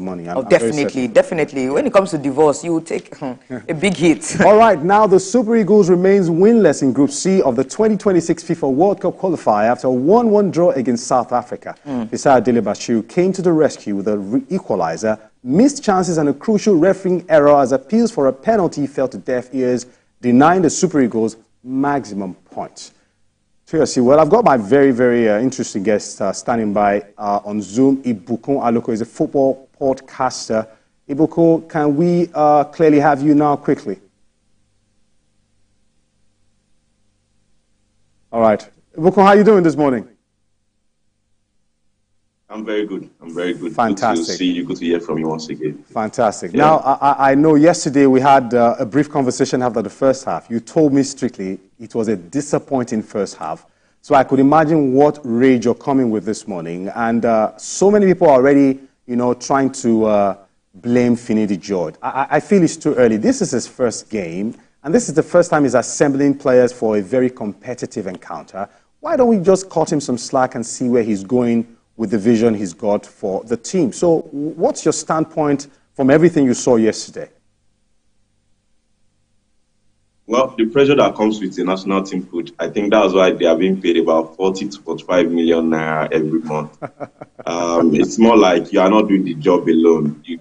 money. Oh, definitely, definitely. When it comes to divorce, you will take a big hit. All right, now the Super Eagles remains winless in Group C of the 2026 FIFA World Cup qualifier after a 1-1 draw against South Africa. Bisaya Dele Bashiru came to the rescue with an equalizer, missed chances and a crucial refereeing error as appeals for a penalty fell to deaf ears, denying the Super Eagles maximum points. TVC, well, I've got my very, very interesting guest standing by on Zoom. Ibukun Aloko is a football podcaster. Ibukun, can we clearly have you now quickly? All right. Ibukun, how are you doing this morning? I'm very good. I'm very good. Fantastic. Good to see you. Good to hear from you once again. Fantastic. Yeah. Now, I know yesterday we had a brief conversation after the first half. You told me strictly it was a disappointing first half. So I could imagine what rage you're coming with this morning. And so many people are already, trying to blame Finidi George. I feel it's too early. This is his first game. And this is the first time he's assembling players for a very competitive encounter. Why don't we just cut him some slack and see where he's going with the vision he's got for the team? So what's your standpoint from everything you saw yesterday? Well, the pressure that comes with the national team coach, I think that's why they are being paid about 40 to 45 million naira every month. It's more like you are not doing the job alone. You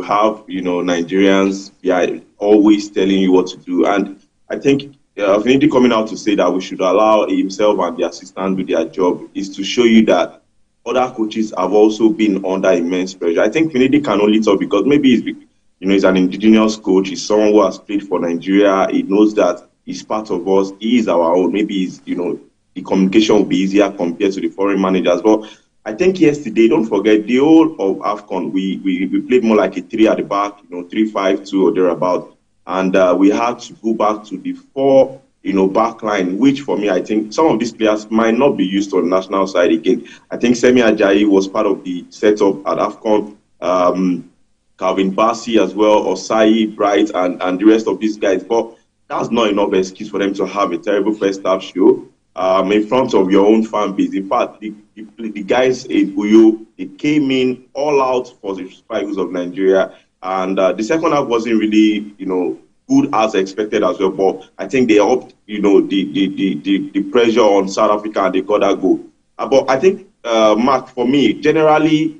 have, Nigerians, they are always telling you what to do. And I think Finidi coming out to say that we should allow himself and the assistant do their job is to show you that other coaches have also been under immense pressure. I think Finidi can only talk because maybe he's an indigenous coach. He's someone who has played for Nigeria. He knows that he's part of us. He is our own. Maybe the communication will be easier compared to the foreign managers. But I think yesterday, don't forget, the whole of AFCON, we played more like a 3 at the back, 3-5-2 or thereabout. And we had to go back to the 4 back line, which for me, I think some of these players might not be used on the national side again. I think Semi Ajayi was part of the setup at AFCON. Calvin Bassey as well, Osai, Bright, and the rest of these guys. But that's not enough excuse for them to have a terrible first half show in front of your own fan base. In fact, the guys in Uyo, they came in all out for the Super Eagles of Nigeria. And the second half wasn't really, good as expected as well. But I think they upped, the pressure on South Africa and they got that goal. But I think, Mark, for me, generally,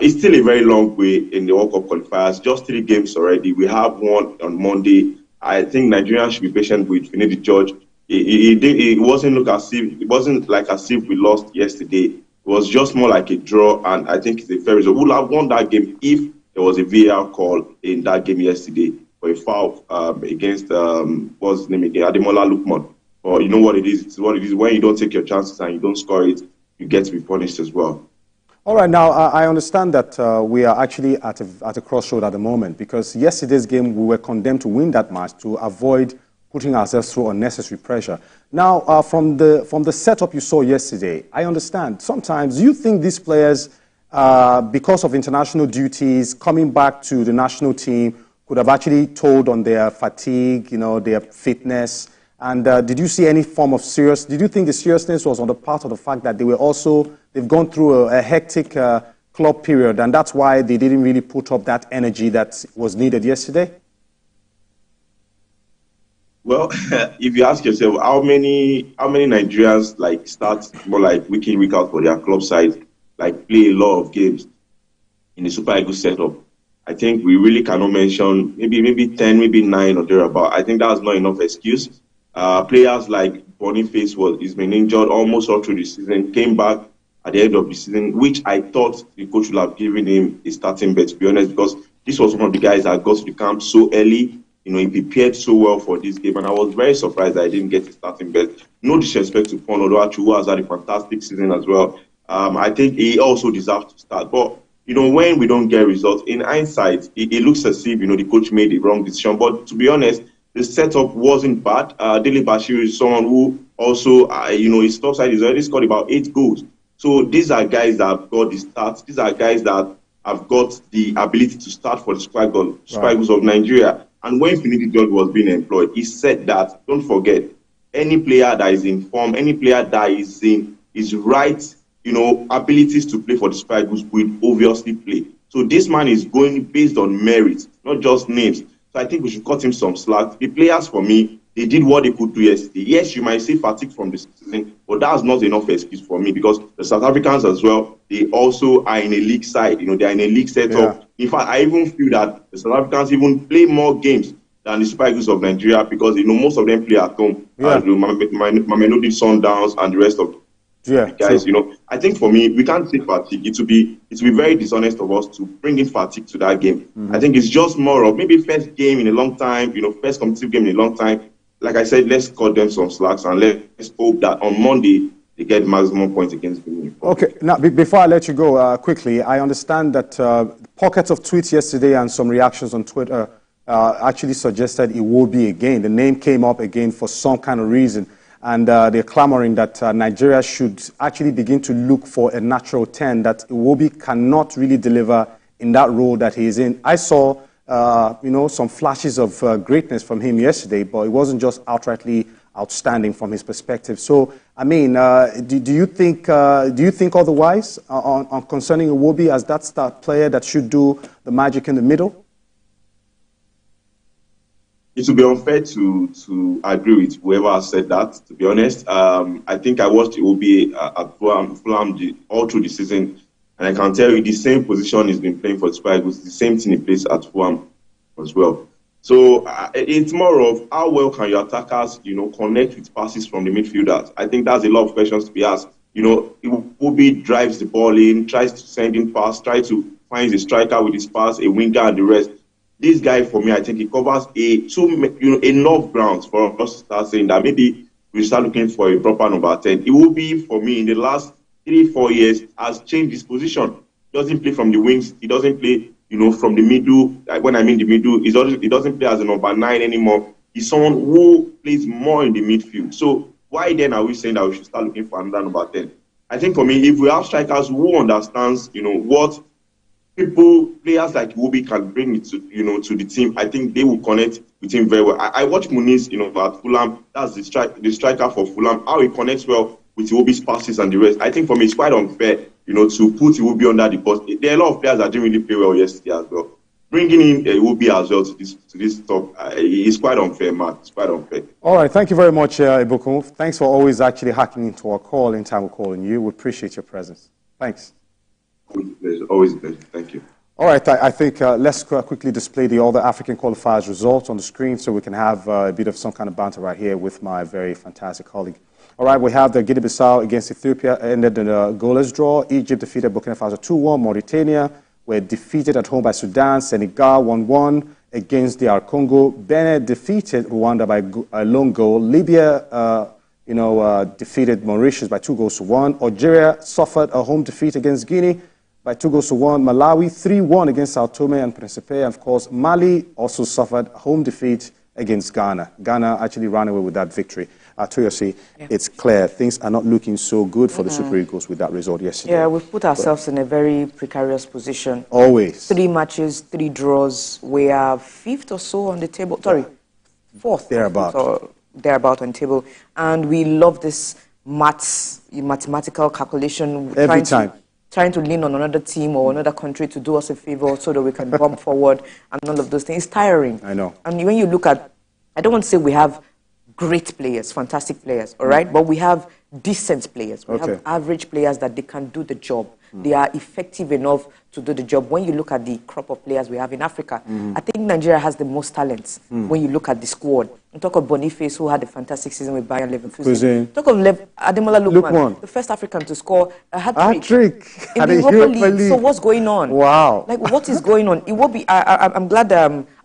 it's still a very long way in the World Cup qualifiers. Just 3 games already. We have one on Monday. I think Nigeria should be patient with Finidi George. It wasn't like as if we lost yesterday. It was just more like a draw, and I think it's a fair result. We'll have won that game if there was a VAR call in that game yesterday for a foul against what's his name again, Ademola Lookman. But you know what it is? It's what it is. When you don't take your chances and you don't score it, you get to be punished as well. All right, now I understand that we are actually at a crossroad at the moment because yesterday's game we were condemned to win that match to avoid putting ourselves through unnecessary pressure. Now, from the setup you saw yesterday, I understand. Sometimes you think these players, because of international duties, coming back to the national team, could have actually told on their fatigue, their fitness. And did you see any form of did you think the seriousness was on the part of the fact that they've gone through a hectic club period, and that's why they didn't really put up that energy that was needed yesterday? Well, if you ask yourself, how many Nigerians start more like week in, week out for their club side, play a lot of games in the Super Eagles setup? I think we really cannot mention maybe 10, maybe 9 or thereabout. I think that's not enough excuse. Players like Boniface he's been injured almost all through the season, came back at the end of the season, which I thought the coach would have given him a starting bet, to be honest, because this was one of the guys that got to the camp so early. He prepared so well for this game, and I was very surprised that I didn't get a starting bet. No disrespect to Pon Odoachu, who has had a fantastic season as well. I think he also deserves to start. But, when we don't get results, in hindsight, it looks as if, the coach made the wrong decision. But to be honest, the setup wasn't bad. Dele Bashiru is someone who also, his top side is already scored about 8 goals. So these are guys that have got the stats. These are guys that have got the ability to start for the Super Eagles of Nigeria. And when Finidi George was being employed, he said that, don't forget, any player that is in form, any player that is in his right, abilities to play for the Super Eagles will obviously play. So this man is going based on merit, not just names. So I think we should cut him some slack. The players, for me, they did what they could do yesterday. Yes, you might say fatigue from the season, but that's not enough excuse for me, because the South Africans as well, they also are in a league side. You know, they are in a league setup. In fact, I even feel that the South Africans even play more games than the Super Eagles of Nigeria, because most of them play at home. Mamelodi Sundowns and the rest of guys. I think for me, we can't say fatigue. It will be very dishonest of us to bring in fatigue to that game. I think it's just more of maybe first game in a long time, first competitive game in a long time. Like I said, let's cut them some slacks and let's hope that on Monday they get maximum points against Benin. Okay, now before I let you go quickly, I understand that pockets of tweets yesterday and some reactions on Twitter actually suggested Iwobi again. The name came up again for some kind of reason, and they're clamoring that Nigeria should actually begin to look for a natural 10, that Iwobi cannot really deliver in that role that he is in. I saw some flashes of greatness from him yesterday, but it wasn't just outrightly outstanding from his perspective. So, I mean, do you think otherwise on concerning Iwobi as that star player that should do the magic in the middle? It would be unfair to agree with whoever has said that, to be honest. I think I watched Iwobi at Fulham all through the season, and I can tell you the same position he's been playing for the Super Eagles, the same thing he plays at Fulham as well. So it's more of how well can your attackers, connect with passes from the midfielders. I think that's a lot of questions to be asked. Iwobi drives the ball in, tries to send in pass, tries to find a striker with his pass, a winger and the rest. This guy, for me, I think he covers enough grounds for us to start saying that maybe we start looking for a proper number 10. It will be, for me, in the last 3-4 years, has changed his position. He doesn't play from the wings. He doesn't play, from the middle. When I mean the middle, he doesn't play as a number 9 anymore. He's someone who plays more in the midfield. So why then are we saying that we should start looking for another number 10? I think, for me, if we have strikers who understands, what players like Iwobi can bring it to the team, I think they will connect with him very well. I watch Muniz, at Fulham. That's the striker for Fulham. How he connects well with Iwobi's passes and the rest. I think for me it's quite unfair, to put Iwobi under the bus. There are a lot of players that didn't really play well yesterday as well. Bringing in Iwobi as well to this talk is quite unfair, Matt. It's quite unfair. All right, thank you very much, Ibukun. Thanks for always actually hacking into our call in time of calling you. We appreciate your presence. Thanks. Always a pleasure. Thank you. All right, I think let's quickly display the other African qualifiers results on the screen so we can have a bit of some kind of banter right here with my very fantastic colleague. All right, we have the Guinea-Bissau against Ethiopia ended in a goalless draw. Egypt defeated Burkina Faso 2-1. Mauritania were defeated at home by Sudan. Senegal 1-1 against DR Congo. Benin defeated Rwanda by a lone goal. Libya defeated Mauritius by 2-1. Algeria suffered a home defeat against Guinea by 2-1. Malawi 3-1 against Sao Tome and Principe. And of course, Mali also suffered a home defeat against Ghana. Ghana actually ran away with that victory. Toyosi, it's clear things are not looking so good for the Super Eagles with that result yesterday. Yeah, we've put ourselves in a very precarious position. Always. 3 matches, 3 draws. We are 5th or so on the table. Sorry, 4th. Thereabout on the table. And we love this mathematical calculation. Every time. Trying to lean on another team or another country to do us a favor so that we can bump forward and all of those things. It's tiring. I know. And when you look at, I don't want to say we have great players, fantastic players, all right? But we have decent players. We have average players that they can do the job. They are effective enough to do the job. When you look at the crop of players we have in Africa, I think Nigeria has the most talents when you look at the squad. You talk of Boniface, who had a fantastic season with Bayern Leverkusen. Talk of Ademola Lookman, the first African to score a hat-trick in the Europa League. So what's going on? Wow. Like, what is going on? Iwobi, I'm glad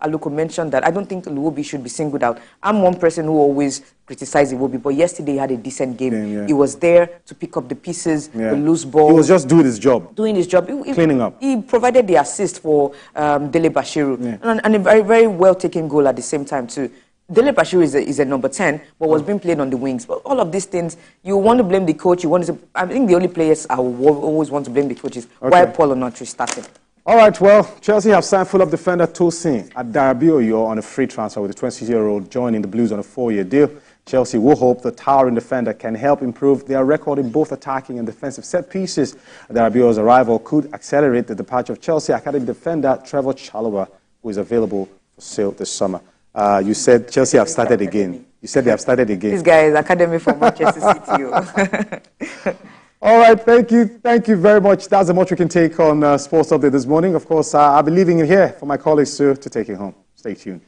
Aluko mentioned that. I don't think Iwobi should be singled out. I'm one person who always criticized Iwobi, but yesterday he had a decent game. He was there to pick up the pieces, the loose ball. He was just doing his job. Cleaning up. He provided the assist for Dele Bashiru. And a very, very well-taken goal at the same time, too. Dele Bashiru is a number 10, but was being played on the wings. But all of these things, you want to blame the coach. I think the only players I will always want to blame the coaches. Why Paul Onotri started. All right, well, Chelsea have signed full-up defender Tosin Adarabioyo on a free transfer with the 20-year-old joining the Blues on a 4-year deal. Chelsea will hope the towering defender can help improve their record in both attacking and defensive set pieces. Adarabioyo's arrival could accelerate the departure of Chelsea Academy defender Trevor Chalobah, who is available for sale this summer. You said Chelsea have started again. You said they have started again. This guy is academy for Manchester City. All right, thank you. Thank you very much. That's the much we can take on Sports Update this morning. Of course, I'll be leaving it here for my colleagues to take it home. Stay tuned.